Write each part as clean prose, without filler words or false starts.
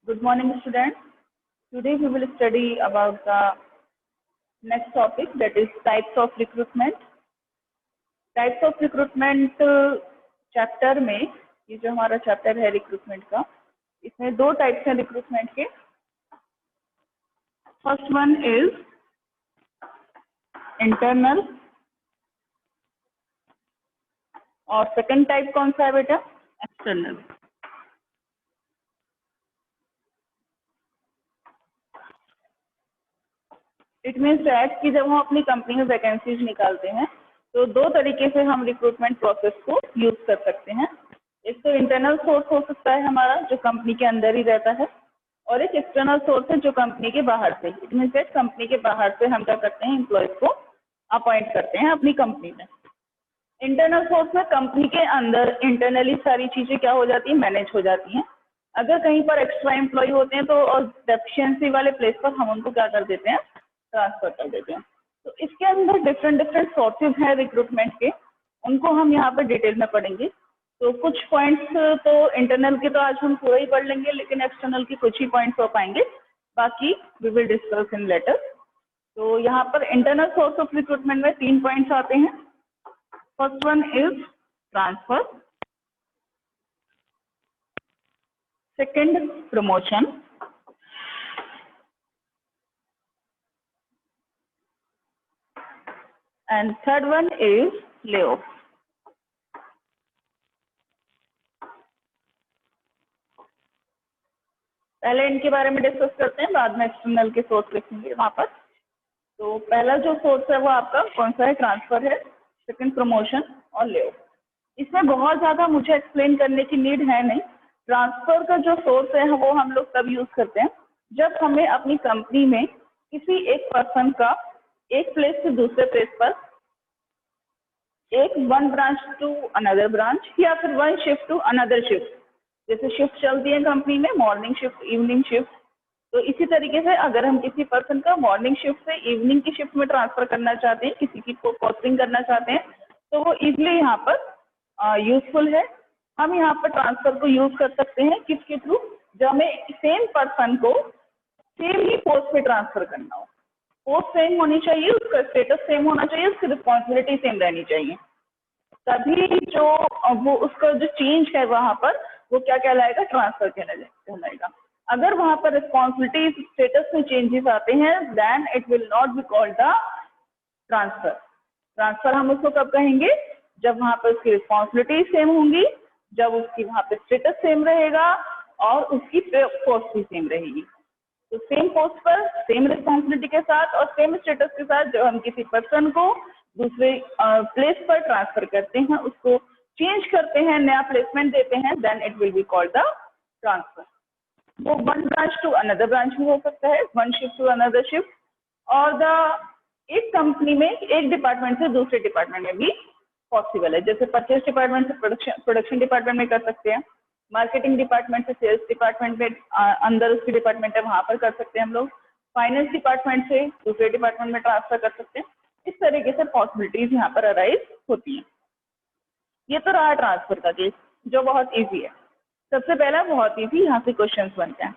Good morning, students. Today we will study about the next topic, that is types of recruitment. Types of recruitment chapter में ये जो हमारा chapter है recruitment का, इसमें दो टाइप्स हैं रिक्रूटमेंट के. फर्स्ट वन इज इंटरनल और सेकंड टाइप कौन सा है बेटा? एक्सटर्नल. इट मीन्स दैट कि जब हम अपनी कंपनी में वैकेंसीज निकालते हैं तो दो तरीके से हम रिक्रूटमेंट प्रोसेस को यूज कर सकते हैं. एक तो इंटरनल सोर्स हो सकता है हमारा, जो कंपनी के अंदर ही रहता है, और एक एक्सटर्नल सोर्स है जो कंपनी के बाहर से. इट मीन्स दैट कंपनी के बाहर से हम क्या करते हैं, एम्प्लॉयज को अपॉइंट करते हैं अपनी कंपनी में. इंटरनल सोर्स में कंपनी के अंदर इंटरनली सारी चीजें क्या हो जाती है, मैनेज हो जाती हैं. अगर कहीं पर एक्स्ट्रा एम्प्लॉय होते हैं तो और डेफिशिएंसी वाले प्लेस पर हम उनको क्या कर देते हैं, ट्रांसफर कर देते हैं. तो इसके अंदर डिफरेंट सोर्सेज हैं रिक्रूटमेंट के, उनको हम यहाँ पर डिटेल में पढ़ेंगे. तो कुछ पॉइंट्स तो इंटरनल के तो आज हम पूरा ही पढ़ लेंगे, लेकिन एक्सटर्नल के कुछ ही पॉइंट्स हो पाएंगे, बाकी we will discuss in later. तो यहाँ पर इंटरनल सोर्स ऑफ रिक्रूटमेंट में 3 पॉइंट्स आते हैं. First one is transfer, second promotion, and third one is layoff. पहले इनके बारे में डिस्कस करते हैं, बाद में एक्सटर्नल के सोर्स लिखेंगे वहां पर. तो पहला जो सोर्स है वो आपका कौन सा है? ट्रांसफर है. सेकंड प्रमोशन और लेऑफ. इसमें बहुत ज्यादा मुझे एक्सप्लेन करने की नीड है नहीं. ट्रांसफर का जो सोर्स है वो हम लोग तब यूज करते हैं जब हमें अपनी कंपनी में किसी एक पर्सन का एक प्लेस से दूसरे प्लेस पर, एक one branch to another branch, या फिर one shift to another shift. जैसे शिफ्ट चलती है कंपनी में, मॉर्निंग शिफ्ट, इवनिंग शिफ्ट. तो इसी तरीके से अगर हम किसी पर्सन का मॉर्निंग शिफ्ट से इवनिंग की शिफ्ट में ट्रांसफर करना चाहते हैं, किसी की पोस्टिंग करना चाहते हैं, तो वो इजिली यहाँ पर यूजफुल है. हम यहाँ पर ट्रांसफर को यूज कर सकते हैं किसके थ्रू? जब हमें सेम पर्सन को सेम ही पोस्ट पे ट्रांसफर करना हो. पोस्ट सेम होनी चाहिए, उसका स्टेटस सेम होना चाहिए, उसकी रिस्पॉन्सिबिलिटी सेम रहनी चाहिए. तभी जो वो उसका जो चेंज है वहां पर वो क्या कहलाएगा? ट्रांसफर कहलाएगा. अगर वहां पर रिस्पॉन्सिबिलिटी स्टेटस में चेंजेस आते हैं, then it will not be called the transfer. Transfer हम उसको कब कहेंगे? जब वहां पर उसकी रिस्पॉन्सिबिलिटी सेम होंगी, जब उसकी वहां पे स्टेटस सेम रहेगा और उसकी पोस्ट भी सेम रहेगी. तो सेम पोस्ट पर, सेम रिस्पॉन्सिबिलिटी के साथ और सेम स्टेटस के साथ जब हम किसी पर्सन को दूसरे प्लेस पर ट्रांसफर करते हैं, उसको चेंज करते हैं, नया प्लेसमेंट देते हैं, then it will be called the transfer. वो one branch to another branch में हो सकता है, one shift to another shift, और एक कंपनी में एक डिपार्टमेंट से दूसरे डिपार्टमेंट में भी पॉसिबल है. जैसे परचेज डिपार्टमेंट से प्रोडक्शन डिपार्टमेंट में कर सकते हैं, मार्केटिंग डिपार्टमेंट से सेल्स डिपार्टमेंट में, अंदर उसकी डिपार्टमेंट है वहां पर कर सकते हैं हम लोग. फाइनेंस डिपार्टमेंट से दूसरे डिपार्टमेंट में ट्रांसफर कर सकते हैं. इस तरीके से पॉसिबिलिटीज यहाँ पर अराइज होती हैं. ये तो रहा ट्रांसफर का केस, जो बहुत इजी है. सबसे पहला बहुत इजी यहाँ से क्वेश्चंस बनते हैं.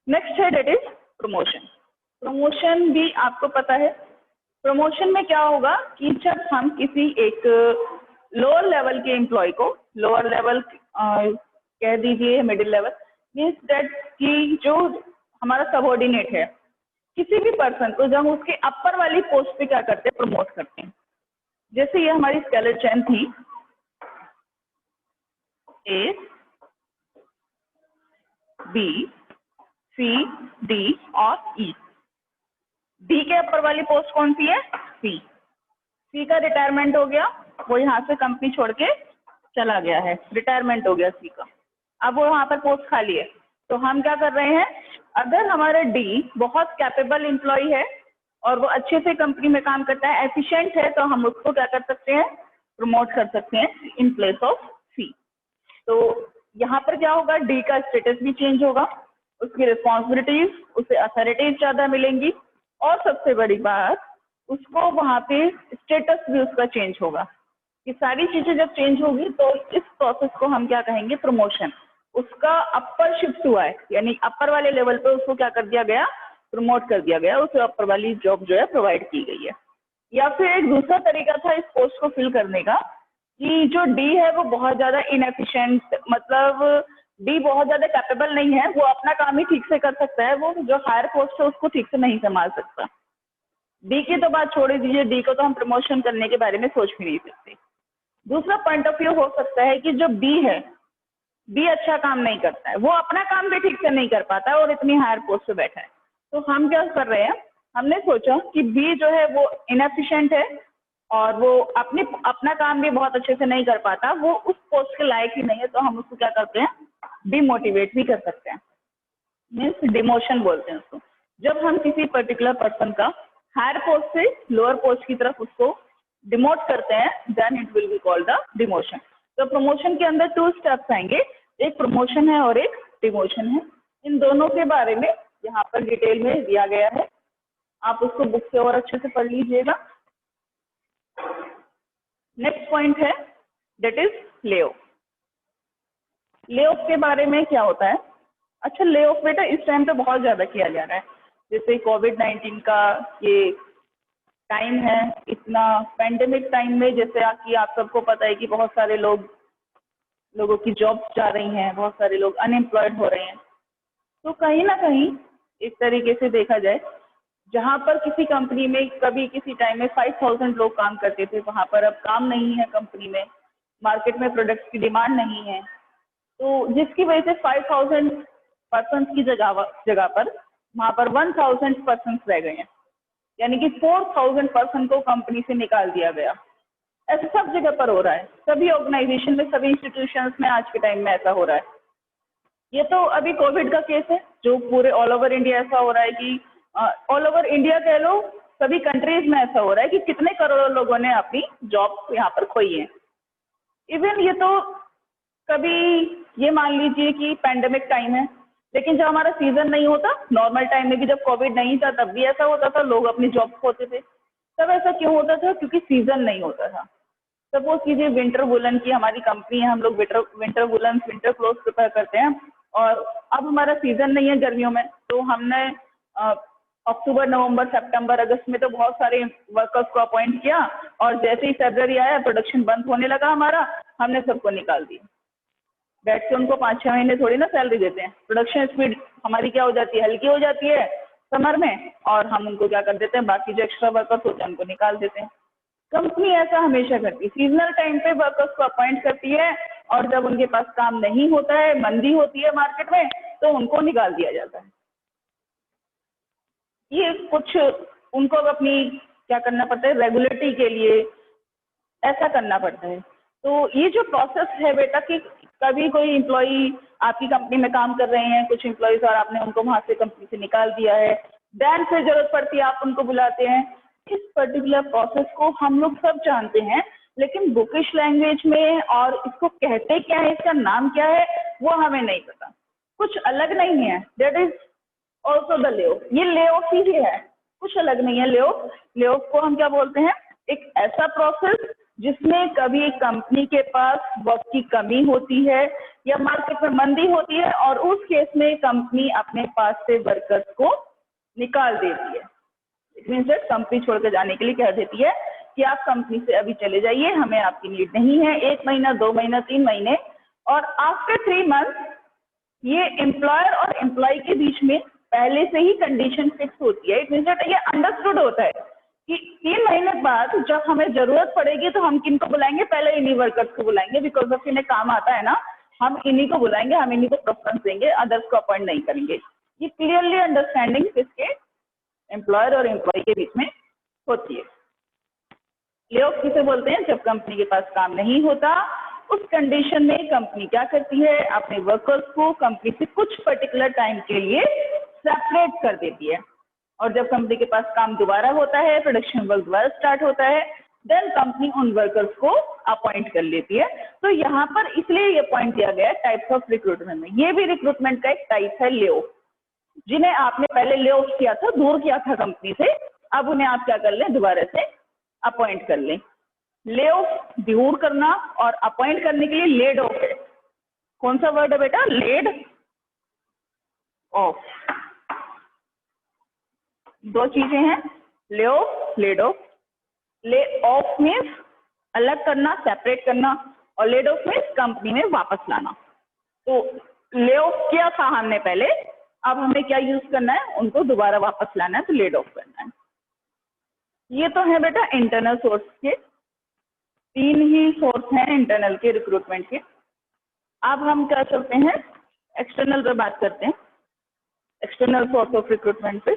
नेक्स्ट है डेट इज प्रमोशन. प्रमोशन भी आपको पता है. प्रमोशन में क्या होगा कि जब हम किसी एक लोअर लेवल के एम्प्लॉय को, लोअर लेवल कह दीजिए मिडिल लेवल, मीन्स दैट कि जो हमारा सबऑर्डिनेट है, किसी भी पर्सन को जब उसके अपर वाली पोस्ट पे क्या करते हैं, प्रमोट करते हैं. जैसे ये हमारी स्केलेट चेन थी, ए, बी, सी, डी और ई. डी के अपर वाली पोस्ट कौन सी है? सी. सी का रिटायरमेंट हो गया, वो यहाँ से कंपनी छोड़ के चला गया है, रिटायरमेंट हो गया सी का. अब वो वहाँ पर पोस्ट खाली है. तो हम क्या कर रहे हैं, अगर हमारा डी बहुत कैपेबल एम्प्लॉय है और वो अच्छे से कंपनी में काम करता है, एफिशिएंट है, तो हम उसको क्या कर सकते हैं, प्रमोट कर सकते हैं इन प्लेस ऑफ सी. तो यहाँ पर क्या होगा, डी का स्टेटस भी चेंज होगा, उसकी रिस्पॉन्सिबिलिटीज, उसे अथॉरिटीज ज्यादा मिलेंगी, और सबसे बड़ी बात, उसको वहाँ पे स्टेटस भी उसका चेंज होगा. ये सारी चीजें जब चेंज होगी तो इस प्रोसेस को हम क्या कहेंगे, प्रमोशन. उसका अपर शिफ्ट हुआ है, यानी अपर वाले लेवल पे उसको क्या कर दिया गया, प्रमोट कर दिया गया, उसे अपर वाली जॉब जो है प्रोवाइड की गई है। या फिर एक दूसरा तरीका था इस पोस्ट को फिल करने का कि जो डी है वो बहुत ज्यादा इनएफिशिएंट, मतलब डी बहुत ज्यादा कैपेबल नहीं है, वो अपना काम ही ठीक से कर सकता है, वो जो हायर पोस्ट है उसको ठीक से नहीं संभाल सकता। डी की तो बात छोड़ दीजिए, डी को तो हम प्रमोशन करने के बारे में सोच भी नहीं सकते। दूसरा पॉइंट ऑफ व्यू हो सकता है कि जो बी है, बी अच्छा काम नहीं करता है, वो अपना काम भी ठीक से नहीं कर पाता है और इतनी हायर पोस्ट पे बैठा है। तो हम क्या कर रहे हैं, हमने सोचा कि बी जो है वो इनएफिशिएंट है और वो अपना काम भी बहुत अच्छे से नहीं कर पाता, वो उस पोस्ट के लायक ही नहीं है, तो हम उसको क्या करते हैं, डिमोटिवेट भी कर सकते हैं, मीन्स डिमोशन बोलते हैं उसको। जब हम किसी पर्टिकुलर पर्सन का हायर पोस्ट से लोअर पोस्ट की तरफ उसको डिमोट करते हैं, then it will be called the demotion. तो प्रमोशन के अंदर 2 स्टेप्स आएंगे, एक प्रमोशन है और एक डिमोशन है। इन दोनों के बारे में यहाँ पर डिटेल में दिया गया है, आप उसको बुक से और अच्छे से पढ़ लीजिएगा। नेक्स्ट पॉइंट है that is lay off. Lay off के बारे में क्या होता है, अच्छा ले ऑफ बेटा इस टाइम पे बहुत ज्यादा किया जा रहा है, जैसे कोविड-19 का ये टाइम है, इतना पैंडेमिक टाइम में, जैसे कि आप सबको पता है कि बहुत सारे लोगों की जॉब्स जा रही हैं, बहुत सारे लोग अनएम्प्लॉयड हो रहे हैं। तो कहीं ना कहीं एक तरीके से देखा जाए, जहाँ पर किसी कंपनी में कभी किसी टाइम में 5000 लोग काम करते थे, वहाँ पर अब काम नहीं है कंपनी में, मार्केट में प्रोडक्ट्स की डिमांड नहीं है, तो जिसकी वजह से 5000 पर्सन की जगह पर वहाँ पर 1000 पर्सन रह गए हैं, यानी कि 4000 पर्सन को कंपनी से निकाल दिया गया। ऐसा सब जगह पर हो रहा है, सभी ऑर्गेनाइजेशन में, सभी इंस्टीट्यूशंस में आज के टाइम में ऐसा हो रहा है। ये तो अभी कोविड का केस है, जो पूरे ऑल ओवर इंडिया ऐसा हो रहा है कि ऑल ओवर इंडिया कह लो, सभी कंट्रीज में ऐसा हो रहा है कि कितने करोड़ों लोगों ने अपनी जॉब यहाँ पर खोई है। इवन ये तो कभी ये मान लीजिए कि पैंडेमिक टाइम है, लेकिन जब हमारा सीजन नहीं होता, नॉर्मल टाइम में भी जब कोविड नहीं था तब भी ऐसा होता था, लोग अपनी जॉब खोते थे। तब ऐसा क्यों होता था, क्योंकि सीजन नहीं होता था। सपोज कीजिए विंटर वुलन की हमारी कंपनी है, हम लोग winter woollen, winter cloth prepare करते हैं, और अब हमारा सीजन नहीं है गर्मियों में, तो हमने अक्टूबर, नवंबर, सितंबर, अगस्त में तो बहुत सारे वर्कर्स को अपॉइंट किया, और जैसे ही फरवरी आया, प्रोडक्शन बंद होने लगा हमारा, हमने सबको निकाल दिया। बैठ के उनको 5-6 महीने थोड़ी ना सैलरी देते हैं, प्रोडक्शन स्पीड हमारी क्या हो जाती है, हल्की हो जाती है समर में, और हम उनको क्या कर देते हैं, बाकी जो एक्स्ट्रा वर्कर्स होते हैं उनको निकाल देते हैं। कंपनी ऐसा हमेशा करती है, सीजनल टाइम पे वर्कर्स को अपॉइंट करती है, और जब उनके पास काम नहीं होता है, मंदी होती है मार्केट में, तो उनको निकाल दिया जाता है। ये कुछ उनको अपनी क्या करना पड़ता है, रेगुलेटरी के लिए ऐसा करना पड़ता है। तो ये जो प्रोसेस है बेटा कि कभी कोई एम्प्लॉई आपकी कंपनी में काम कर रहे हैं, कुछ एम्प्लॉयज, और आपने उनको वहां से कंपनी से निकाल दिया है, देन फिर जरूरत पड़ती है आप उनको बुलाते हैं। इस पर्टिकुलर प्रोसेस को हम लोग सब जानते हैं, लेकिन बुकिश लैंग्वेज में और इसको कहते क्या है, इसका नाम क्या है, वो हमें नहीं पता। कुछ अलग नहीं है, that is also the lay off. ये ले ऑफ ही है, कुछ अलग नहीं है। ले ऑफ को हम क्या बोलते हैं, एक ऐसा प्रोसेस जिसमें कभी कंपनी के पास वर्क की कमी होती है या मार्केट में मंदी होती है, और उस केस में कंपनी अपने पास से वर्कर्स को निकाल देती है। इट मीन्स दैट कंपनी छोड़कर जाने के लिए कह देती है कि आप कंपनी से अभी चले जाइए, हमें आपकी नीड नहीं है। 1 महीना, 2 महीना, 3 महीने, और आफ्टर 3 मंथ ये एम्प्लॉयर और एम्प्लॉय के बीच में पहले से ही कंडीशन फिक्स होती है। इट मीन्स दैट ये अंडरस्टूड होता है कि 3 महीने बाद जब हमें जरूरत पड़ेगी तो हम किनको बुलाएंगे, पहले इन्हीं वर्कर्स को बुलाएंगे, बिकॉज ऑफ इन्हें काम आता है ना, हम इन्हीं को बुलाएंगे, हम इन्हीं को प्रेफरेंस देंगे, अदर्स को अपॉइंट नहीं करेंगे। ये क्लियरली अंडरस्टैंडिंग किसके, एम्प्लॉयर और एम्प्लॉय के बीच में होती है। ले ऑफ किसे बोलते हैं, जब कंपनी के पास काम नहीं होता, उस कंडीशन में कंपनी क्या करती है, अपने वर्कर्स को कंपनी से कुछ पर्टिकुलर टाइम के लिए सेपरेट कर देती है, और जब कंपनी के पास काम दोबारा होता है, प्रोडक्शन वर्क दोबारा स्टार्ट होता है, देन कंपनी उन वर्कर्स को अपॉइंट कर लेती है। तो यहाँ पर इसलिए ये पॉइंट दिया गया है टाइप्स ऑफ रिक्रूटमेंट में। ये भी रिक्रूटमेंट का एक टाइप है ले ऑफ, जिन्हें आपने पहले ले ऑफ किया था, दूर किया था कंपनी से, अब उन्हें आप क्या कर लें, दोबारा से अपॉइंट कर लें। ले ऑफ दूर करना और अपॉइंट करने के लिए लेड ऑफ है। कौन सा वर्ड है बेटा? Laid off. दो चीजें हैं, lay off, laid off. Lay off means अलग करना, सेपरेट करना, और लेड ऑफ मीन्स कंपनी में वापस लाना। तो ले ऑफ किया था हमने पहले, अब हमें क्या यूज करना है? उनको दोबारा वापस लाना है, तो लेड ऑफ करना है। ये तो है बेटा इंटरनल सोर्स के, तीन ही सोर्स हैं इंटरनल के रिक्रूटमेंट के। अब हम क्या चलते हैं, एक्सटर्नल पे बात करते हैं, एक्सटर्नल सोर्स ऑफ रिक्रूटमेंट पे।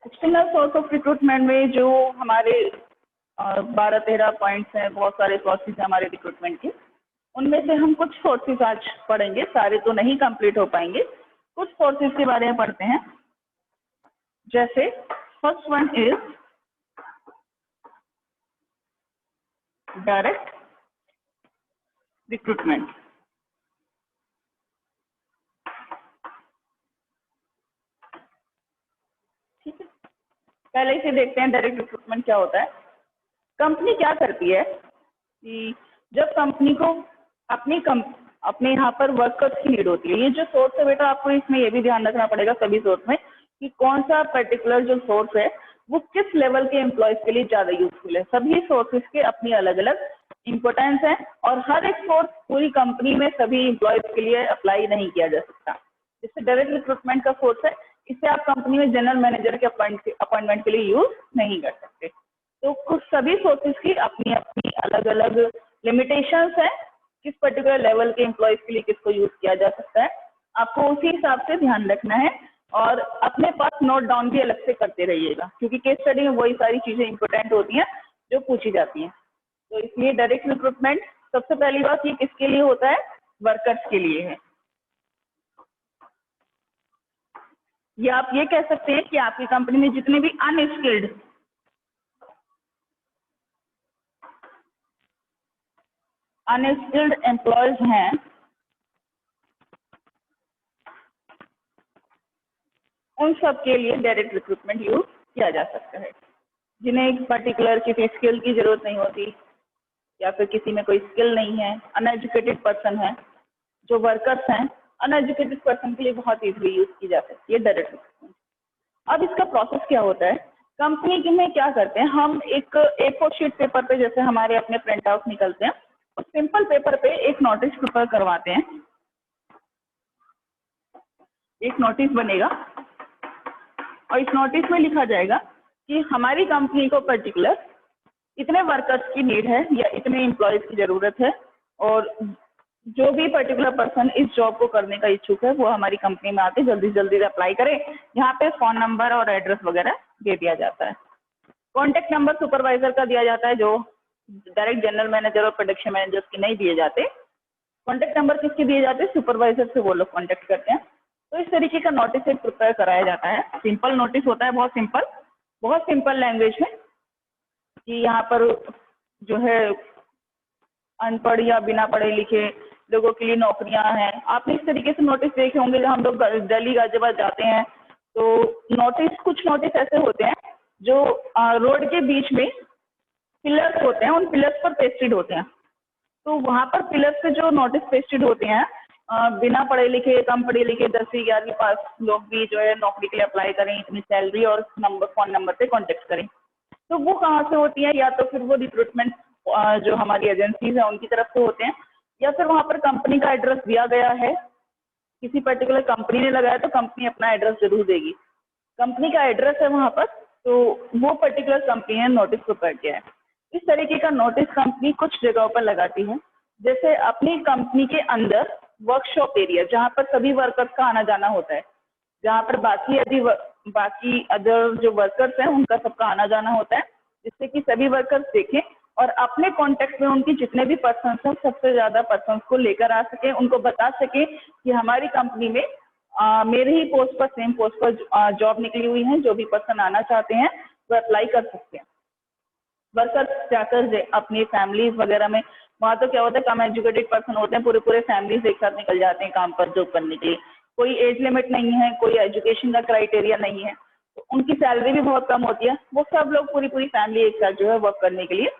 एक्सटर्नल सोर्स ऑफ रिक्रूटमेंट में जो हमारे 12-13 पॉइंट्स हैं, बहुत सारे सोर्सेज हैं हमारे रिक्रूटमेंट के, उनमें से हम कुछ सोर्सेज आज पढ़ेंगे, सारे तो नहीं कंप्लीट हो पाएंगे, कुछ सोर्सेज के बारे में पढ़ते हैं। जैसे first one is direct recruitment. ठीक है, पहले इसे देखते हैं डायरेक्ट रिक्रूटमेंट क्या होता है। कंपनी क्या करती है कि जब कंपनी को अपने यहाँ पर वर्कर्स की नीड होती है, ये जो सोर्स है बेटा, आपको इसमें ये भी ध्यान रखना पड़ेगा सभी सोर्स में कि कौन सा पर्टिकुलर जो सोर्स है वो किस लेवल के एम्प्लॉयज के लिए ज्यादा यूजफुल है। सभी सोर्सेज के अपनी अलग अलग इंपॉर्टेंस है, और हर एक सोर्स पूरी कंपनी में सभी एम्प्लॉयज के लिए अप्लाई नहीं किया जा सकता। जिससे डायरेक्ट रिक्रूटमेंट का सोर्स है, इसे आप कंपनी में जनरल मैनेजर के अपॉइंटमेंट के लिए यूज नहीं कर सकते। तो कुछ सभी सोर्सेज की अपनी अपनी अलग अलग लिमिटेशंस है, किस पर्टिकुलर लेवल के एम्प्लॉयज के लिए किसको यूज किया जा सकता है, आपको उसी हिसाब से ध्यान रखना है। और अपने पास नोट डाउन भी अलग से करते रहिएगा, क्योंकि केस स्टडी में वही सारी चीजें इंपॉर्टेंट होती हैं जो पूछी जाती हैं। तो इसलिए डायरेक्ट रिक्रूटमेंट सबसे पहली बात ये किसके लिए होता है? वर्कर्स के लिए है। या आप ये कह सकते हैं कि आपकी कंपनी में जितने भी अनस्किल्ड एम्प्लॉयज हैं, उन सब के लिए डायरेक्ट रिक्रूटमेंट यूज किया जा सकता है। जिन्हें एक पर्टिकुलर किसी स्किल की जरूरत नहीं होती, या फिर किसी में कोई स्किल नहीं है, अनएजुकेटेड पर्सन है, जो वर्कर्स हैं, अनएजुकेटेड पर्सन के लिए बहुत इजीली यूज की जा सकती है डायरेक्ट रिक्रूटमेंट। अब इसका प्रोसेस क्या होता है? कंपनी में क्या करते हैं, हम एक A4 शीट पेपर पे, जैसे हमारे अपने प्रिंट आउट निकलते हैं, उस सिंपल पेपर पे एक नोटिस प्रिपेयर करवाते हैं। एक नोटिस बनेगा और इस नोटिस में लिखा जाएगा कि हमारी कंपनी को पर्टिकुलर इतने वर्कर्स की नीड है या इतने एम्प्लॉयज की जरूरत है, और जो भी पर्टिकुलर पर्सन इस जॉब को करने का इच्छुक है वो हमारी कंपनी में आके जल्दी से जल्दी अप्लाई करें। यहाँ पे फोन नंबर और एड्रेस वगैरह दे दिया जाता है। कॉन्टेक्ट नंबर सुपरवाइजर का दिया जाता है, जो डायरेक्ट जनरल मैनेजर और प्रोडक्शन मैनेजर की नहीं दिए जाते। कॉन्टेक्ट नंबर किसके दिए जाते हैं? सुपरवाइजर से वो लोग कॉन्टेक्ट करते हैं। तो इस तरीके का नोटिस एक प्रिपेयर कराया जाता है। सिंपल नोटिस होता है, बहुत सिंपल लैंग्वेज में, कि यहाँ पर जो है अनपढ़ या बिना पढ़े लिखे लोगों के लिए नौकरियां हैं। आपने इस तरीके से नोटिस देखे होंगे जब हम लोग दिल्ली गाजियाबाद जाते हैं, तो कुछ नोटिस ऐसे होते हैं जो रोड के बीच में पिलर्स होते हैं, उन पिलर्स पर पेस्टेड होते हैं। तो वहां पर पिलर्स पे जो नोटिस पेस्टेड होते हैं, बिना पढ़े लिखे, कम पढ़े लिखे, 10वीं 11वीं पास लोग भी जो है नौकरी के लिए अप्लाई करें, इतनी सैलरी और फोन नंबर पे कॉन्टेक्ट करें। तो वो कहाँ से होती है? या तो फिर वो रिक्रूटमेंट जो हमारी एजेंसीज है उनकी तरफ से होते हैं, या फिर वहाँ पर कंपनी का एड्रेस दिया गया है, किसी पर्टिकुलर कंपनी ने लगाया तो कंपनी अपना एड्रेस जरूर देगी। कंपनी का एड्रेस है वहाँ पर, तो वो पर्टिकुलर कंपनी ने नोटिस प्रिपेयर किया है। इस तरीके का नोटिस कंपनी कुछ जगहों पर लगाती है, जैसे अपनी कंपनी के अंदर वर्कशॉप एरिया, जहाँ पर सभी वर्कर्स का आना जाना होता है, जहाँ पर बाकी अदर जो वर्कर्स हैं उनका सबका आना जाना होता है, जिससे कि सभी वर्कर्स देखें और अपने कॉन्टेक्ट में उनकी जितने भी पर्सन हैं सबसे ज्यादा पर्सन को लेकर आ सके, उनको बता सके कि हमारी कंपनी में मेरे ही पोस्ट पर, सेम पोस्ट पर जॉब निकली हुई है, जो भी पर्सन आना चाहते हैं वो अप्लाई कर सकते हैं। वर्कर्स जाकर अपनी फैमिलीज वगैरह में, वहाँ तो क्या होता है, कम एजुकेटेड पर्सन होते हैं, पूरे फैमिलीज एक साथ निकल जाते हैं काम पर जॉब करने के लिए। कोई एज लिमिट नहीं है, कोई एजुकेशन का क्राइटेरिया नहीं है, तो उनकी सैलरी भी बहुत कम होती है। वो सब लोग पूरी फैमिली एक साथ जो है वर्क करने के लिए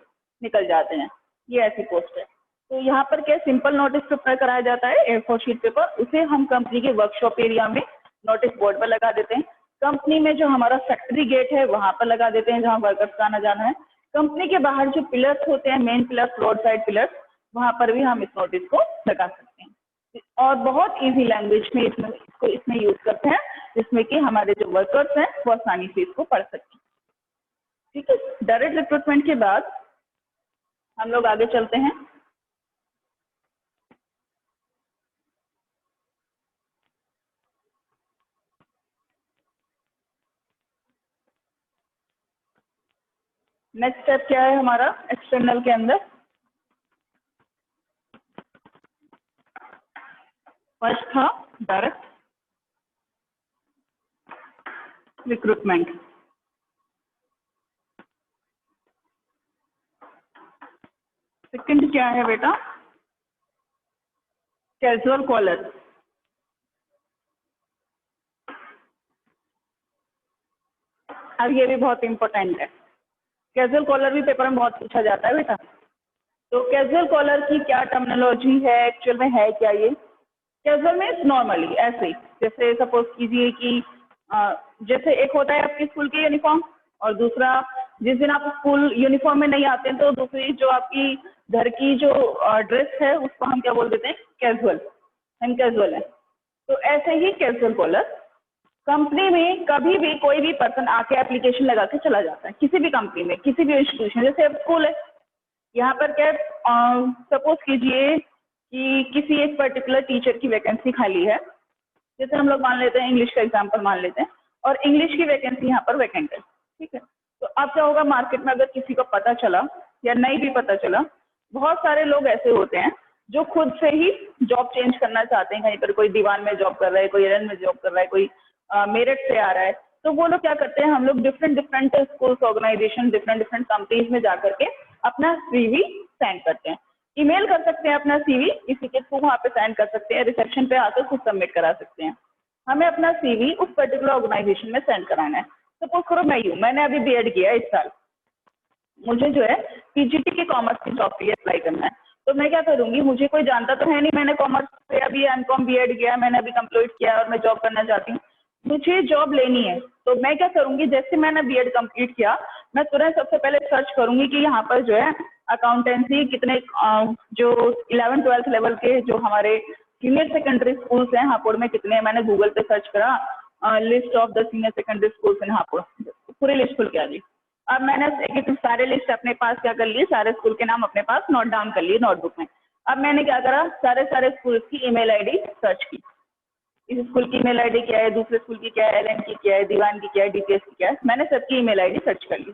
निकल जाते हैं। ये ऐसी पोस्ट है। तो यहाँ पर क्या सिंपल नोटिस प्रिपेयर कराया जाता है A4 शीट पेपर, उसे हम कंपनी के वर्कशॉप एरिया में नोटिस बोर्ड पर लगा देते हैं। कंपनी में जो हमारा फैक्ट्री गेट है वहां पर लगा देते हैं जहाँ वर्कर्स का आना जाना है। कंपनी के बाहर जो पिलर्स होते हैं, main pillars, road side pillars, वहां पर भी हम इस नोटिस को लगा सकते हैं। और बहुत इजी लैंग्वेज में इसमें यूज करते हैं जिसमें कि हमारे जो वर्कर्स हैं वो आसानी से इसको पढ़ सकते हैं। ठीक है, डायरेक्ट रिक्रूटमेंट के बाद हम लोग आगे चलते हैं। नेक्स्ट स्टेप क्या है हमारा एक्सटर्नल के अंदर? फर्स्ट था डायरेक्ट रिक्रूटमेंट। सेकंड क्या है बेटा? Casual caller. अब ये भी बहुत इंपॉर्टेंट है। कैजुअल कॉलर भी पेपर में बहुत पूछा जाता है बेटा। तो कैजुअल कॉलर की क्या टर्मिनोलॉजी है, एक्चुअल में है क्या ये? कैजुअल में नॉर्मली ऐसे ही, जैसे सपोज कीजिए कि जैसे एक होता है आपकी स्कूल की यूनिफॉर्म, और दूसरा जिस दिन आप स्कूल यूनिफॉर्म में नहीं आते हैं तो दूसरी जो आपकी घर की जो ड्रेस है उसको हम क्या बोल देते हैं? कैजुअल। हम कैजुअल है। तो ऐसे ही कैजुअल कॉलर कंपनी में कभी भी कोई भी पर्सन आके एप्लीकेशन लगा के चला जाता है, किसी भी कंपनी में, किसी भी इंस्टीट्यूशन, जैसे अब स्कूल है, यहाँ पर क्या सपोज कीजिए कि किसी एक पर्टिकुलर टीचर की वैकेंसी खाली है, जैसे हम लोग मान लेते हैं इंग्लिश का एग्जांपल मान लेते हैं, और इंग्लिश की वैकेंसी यहाँ पर वैकेंट है। ठीक है, तो अब क्या होगा, मार्केट में अगर किसी को पता चला या नहीं भी पता चला, बहुत सारे लोग ऐसे होते हैं जो खुद से ही जॉब चेंज करना चाहते हैं। कहीं पर कोई दीवान में जॉब कर रहा है, कोई एरन में जॉब कर रहा है, कोई मेरठ से आ रहा है, तो वो लोग क्या करते हैं, हम लोग different different schools, organisation, different different companies में जा करके अपना CV सेंड करते हैं। ईमेल कर सकते हैं अपना CV, किसी के थ्रू वहाँ पे सेंड कर सकते हैं, रिसेप्शन पे आकर खुद सबमिट करा सकते हैं। हमें अपना CV उस पर्टिकुलर ऑर्गेनाइजेशन में सेंड कराना है। सपोज करो मैं ही हूँ, मैंने अभी B.Ed किया है इस साल, मुझे जो है PGT के कॉमर्स की जॉब के लिए अप्लाई करना है, तो मैं क्या करूंगी, मुझे कोई जानता तो है नहीं, मैंने कॉमर्स से अभी M.Com B.Ed किया, मैंने अभी कंप्लीट किया और मैं जॉब करना चाहती हूँ, मुझे जॉब लेनी है। तो मैं क्या करूंगी, जैसे मैंने B.Ed कंप्लीट किया, मैं तुरंत सबसे पहले सर्च करूंगी कि यहाँ पर जो है अकाउंटेंसी कितने जो 11th-12th लेवल के जो हमारे सीनियर सेकेंडरी स्कूल्स हैं हापुड़ में कितने हैं। मैंने गूगल पे सर्च करा list of the senior secondary schools in Hapur, पूरी लिस्ट खुल के आ गई। अब मैंने एक सारे लिस्ट अपने पास क्या कर लिए, सारे स्कूल के नाम अपने पास नोट डाउन कर लिए नोटबुक में। अब मैंने क्या करा, सारे स्कूल्स की ईमेल आईडी सर्च की, इस स्कूल की ईमेल आईडी क्या है, दूसरे स्कूल की क्या है, एलएन की क्या है, दीवान की क्या है, डीपीएस की क्या है, मैंने सबकी ईमेल आईडी सर्च कर ली।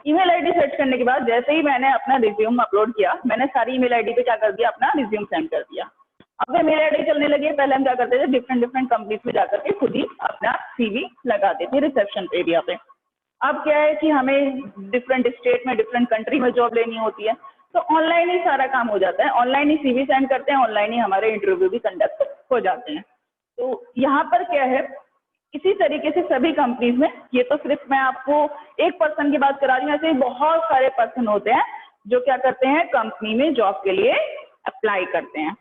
ईमेल आईडी सर्च करने के बाद जैसे ही मैंने अपना रिज्यूम अपलोड किया, मैंने सारी ईमेल आईडी पे क्या कर दिया, अपना रिज्यूम सेंड कर दिया। अब ईमेल आईडी चलने लगी। पहले हम क्या करते थे, डिफरेंट डिफरेंट कंपनीज में जाकर के खुद ही अपना CV लगाते थे रिसेप्शन एरिया पे। अब क्या है कि हमें डिफरेंट स्टेट में, डिफरेंट कंट्री में जॉब लेनी होती है, तो ऑनलाइन ही सारा काम हो जाता है, ऑनलाइन ही CV सेंड करते हैं, ऑनलाइन ही हमारे इंटरव्यू भी कंडक्ट हो जाते हैं। तो यहाँ पर क्या है, इसी तरीके से सभी कंपनीज में, ये तो सिर्फ मैं आपको एक पर्सन की बात करा रही हूँ, ऐसे ही बहुत सारे पर्सन होते हैं जो क्या करते हैं, कंपनी में जॉब के लिए अप्लाई करते हैं।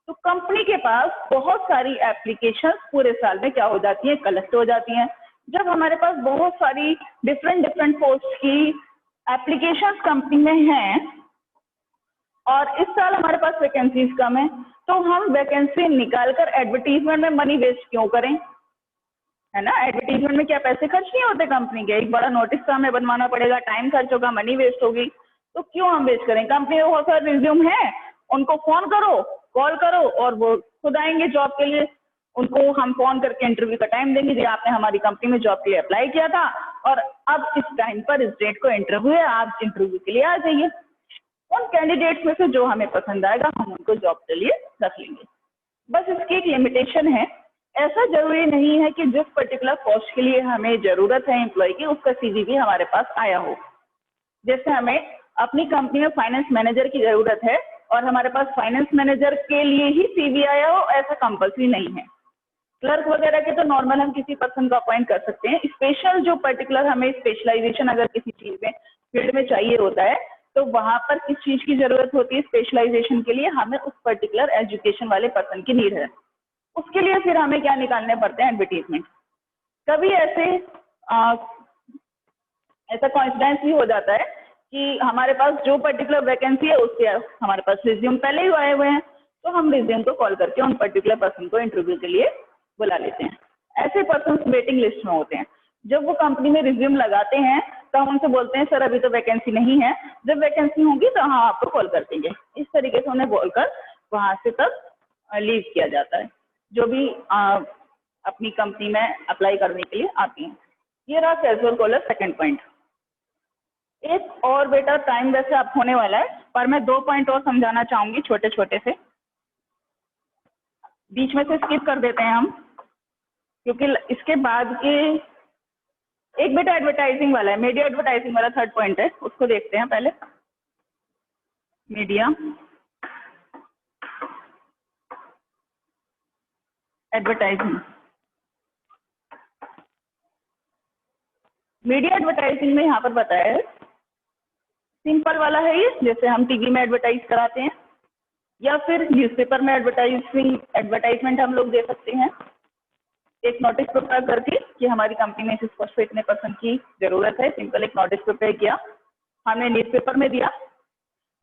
तो कंपनी के पास बहुत सारी एप्लीकेशन पूरे साल में क्या हो जाती हैं, कलेक्ट हो जाती हैं। जब हमारे पास बहुत सारी डिफरेंट डिफरेंट पोस्ट की एप्लीकेशन कंपनी में हैं और इस साल हमारे पास वैकेंसीज कम है, तो हम वैकेंसी निकालकर एडवर्टीजमेंट में मनी वेस्ट क्यों करें, है ना। एडवर्टीजमेंट में क्या पैसे खर्च नहीं होते कंपनी के, एक बड़ा नोटिस तो हमें बनवाना पड़ेगा, टाइम खर्च होगा, मनी वेस्ट होगी, तो क्यों हम वेस्ट करें। कंपनी में बहुत सारे रिज्यूम है, उनको फोन करो, कॉल करो और वो खुद आएंगे जॉब के लिए। उनको हम फोन करके इंटरव्यू का टाइम देंगे, जी आपने हमारी कंपनी में जॉब के लिए अप्लाई किया था और अब इस टाइम पर, इस डेट को इंटरव्यू है, आप इंटरव्यू के लिए आ जाइए। उन कैंडिडेट्स में से जो हमें पसंद आएगा हम उनको जॉब के लिए रख लेंगे। बस इसकी एक लिमिटेशन है, ऐसा जरूरी नहीं है कि जिस पर्टिकुलर पोस्ट के लिए हमें जरूरत है एम्प्लॉय की, उसका CV भी हमारे पास आया हो। जैसे हमें अपनी कंपनी में फाइनेंस मैनेजर की जरूरत है और हमारे पास फाइनेंस मैनेजर के लिए ही CV आया हो, ऐसा कंपल्सरी नहीं है। क्लर्क वगैरह के तो नॉर्मल हम किसी पर्सन को अपॉइंट कर सकते हैं। स्पेशल जो पर्टिकुलर हमें स्पेशलाइजेशन अगर किसी चीज में फील्ड में चाहिए होता है, तो वहाँ पर किस चीज़ की ज़रूरत होती है स्पेशलाइजेशन के लिए, हमें उस पर्टिकुलर एजुकेशन वाले पर्सन की नीड है। उसके लिए फिर हमें क्या निकालने पड़ते हैं, एडवर्टीजमेंट। कभी ऐसा कॉन्सिडेंस भी हो जाता है कि हमारे पास जो पर्टिकुलर वैकेंसी है उसके हमारे पास रिज्यूम पहले ही आए हुए हैं, तो हम रिज्यूम को कॉल करके उन पर्टिकुलर पर्सन को इंटरव्यू के लिए बुला लेते हैं। ऐसे पर्सन वेटिंग लिस्ट में होते हैं। जब वो कंपनी में रिज्यूम लगाते हैं तो हम उनसे बोलते हैं सर अभी तो वैकेंसी नहीं है, जब वैकेंसी होगी तो हम आपको कॉल कर देंगे। इस तरीके से उन्हें बोलकर वहाँ से तब लीव किया जाता है जो भी अपनी कंपनी में अप्लाई करने के लिए आती हैं। ये रहा कैजुअल कॉलर सेकेंड पॉइंट। एक और बेटा टाइम वैसे अब होने वाला है, पर मैं 2 पॉइंट और समझाना चाहूंगी छोटे छोटे से, बीच में से स्किप कर देते हैं हम, क्योंकि इसके बाद के एक बेटा एडवर्टाइजिंग वाला है, मीडिया एडवर्टाइजिंग वाला थर्ड पॉइंट है, उसको देखते हैं पहले। Media advertising. मीडिया एडवर्टाइजिंग में यहाँ पर बताया है, सिंपल वाला है ये, जैसे हम टीवी में एडवर्टाइज कराते हैं या फिर न्यूज़पेपर में एडवर्टाइजमेंट हम लोग दे सकते हैं। एक नोटिस प्रिपेयर करके कि हमारी कंपनी में इस पोस्ट पे इतने पर्सन की जरूरत है, सिंपल एक नोटिस प्रिपेयर किया, हमने न्यूज़पेपर में दिया,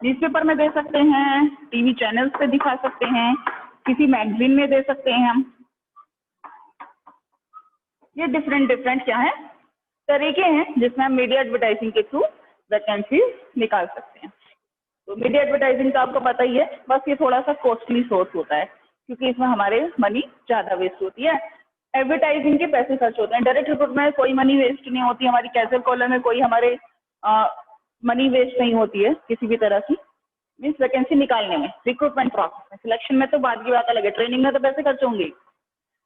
न्यूज़पेपर में दे सकते हैं, टीवी चैनल्स पे दिखा सकते हैं, किसी मैगजीन में दे सकते हैं हम। ये डिफरेंट क्या है तरीके हैं जिसमें हम मीडिया एडवर्टाइजिंग के थ्रू वैकेंसी निकाल सकते हैं। तो मीडिया एडवर्टाइजिंग का आपको पता ही है, बस ये थोड़ा सा कॉस्टली सोर्स होता है क्योंकि इसमें हमारे मनी ज़्यादा वेस्ट होती है। एडवर्टाइजिंग के पैसे खर्च होते हैं, डायरेक्ट रिक्रूट में कोई मनी वेस्ट नहीं होती, हमारी कैजुअल कॉलर में कोई हमारे मनी वेस्ट नहीं होती है किसी भी तरह की, मीन्स वैकेंसी निकालने में। रिक्रूटमेंट प्रोसेस में, सिलेक्शन में तो बाद की बात अलग है, ट्रेनिंग में तो पैसे खर्च होंगे,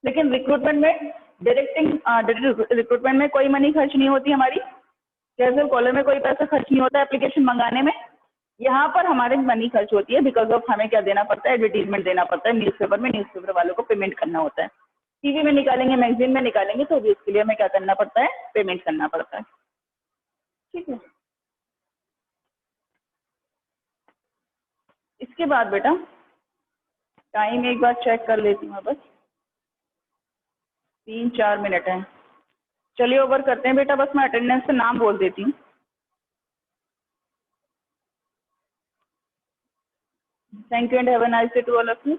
लेकिन रिक्रूटमेंट में डायरेक्ट रिक्रूटमेंट में कोई मनी खर्च नहीं होती हमारी, कैजुअल कॉलर में कोई पैसा खर्च नहीं होता एप्लीकेशन मंगाने में। यहाँ पर हमारे मनी खर्च होती है बिकॉज ऑफ हमें क्या देना पड़ता है, एडवर्टीजमेंट देना पड़ता है न्यूज़पेपर में, न्यूज़पेपर वालों को पेमेंट करना होता है। टीवी में निकालेंगे, मैगजीन में निकालेंगे तो भी उसके लिए हमें क्या करना पड़ता है, पेमेंट करना पड़ता है। ठीक है, इसके बाद बेटा टाइम एक बार चेक कर लेती हूँ, बस 3-4 मिनट है, चलिए ओवर करते हैं बेटा, बस मैं अटेंडेंस से नाम बोल देती हूँ। Thank you and have a nice day to all of you.